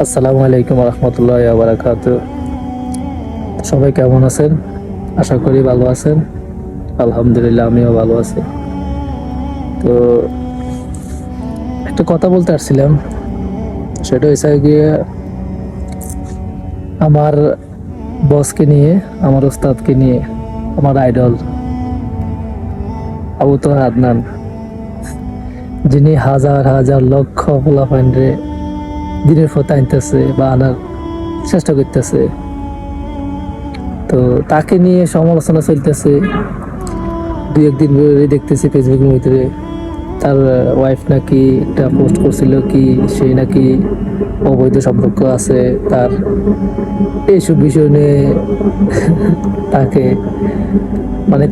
আসসালামু আলাইকুম রহমতুল্লাহি ওয়া বারাকাতুহু। সবাই কেমন আছেন? আশা করি ভালো আছেন। আলহামদুলিল্লাহ, আমিও ভালো আছি। তো একটা কথা বলতে আসছিলাম, সেটা হয়েছে গিয়ে আমার বসকে নিয়ে, আমার ওস্তাদকে নিয়ে, আমার আইডল আবু তোহা আদনান, যিনি হাজার হাজার লক্ষ পোলাপাইনরে দিনের পথে আনতেছে বা আনার চেষ্টা করতেছে। তো তাকে নিয়ে সমালোচনা চলতেছে। দুই একদিন ধরে দেখতেছি ফেসবুকের ভিতরে তার ওয়াইফ নাকি একটা পোস্ট করছিল কি সেই নাকি অবৈধ সম্পর্ক আছে তার। এইসব বিষয় নিয়ে তাকে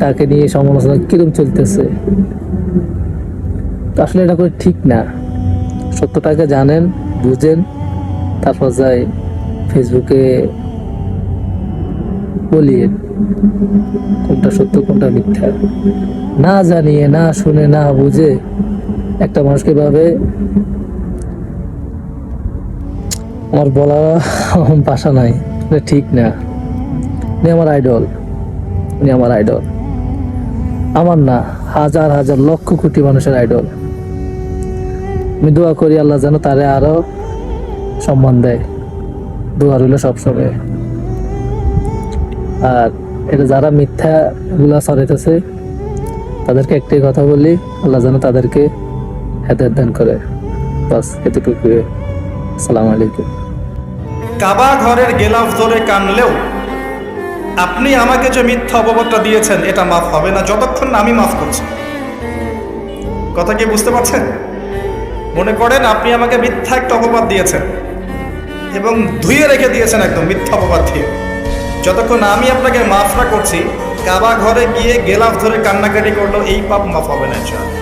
তাকে নিয়ে সমালোচনা কিরকম চলতেছে। তো আসলে এটা করে ঠিক না। সত্যটাকে জানেন, বুঝেন, তারপর যাই ফেসবুকে বলিয়ে কোনটা সত্য কোনটা মিথ্যা। না জানিয়ে, না শুনে, না বুঝে একটা মানুষকে ভাবে আমার বলা ভাষা নাই, এটা ঠিক না। উনি আমার আইডল, উনি আমার আইডল, আমার না, হাজার হাজার লক্ষ কোটি মানুষের আইডল। আমি দোয়া করি আল্লাহ যেন তারে আরো সম্মান দেয়। দোয়া রইল সবসময়। আর এটা যারা মিথ্যা গুলা ছড়াইতেছে তাদেরকে একটাই কথা বলি, আল্লাহ যেন তাদেরকে হেদায়েত দান করে। বাস এতটুকু। আসসালামু আলাইকুম। কাবা ঘরের গেলাফ ধরে কানলেও আপনি আমাকে যে মিথ্যা অপবাদটা দিয়েছেন এটা মাফ হবে না যতক্ষণ না আমি মাফ করছি। কথা কি বুঝতে পারছেন? মনে করেন আপনি আমাকে মিথ্যা একটা অপবাদ দিয়েছেন এবং ধুয়ে রেখে দিয়েছেন একদম মিথ্যা অপবাদ দিয়ে। যতক্ষণ আমি আপনাকে মাফ না করছি, কাবা ঘরে গিয়ে গেলাফ ধরে কান্নাকাটি করলেও এই পাপ মাফ হবে না ইনশাআল্লাহ।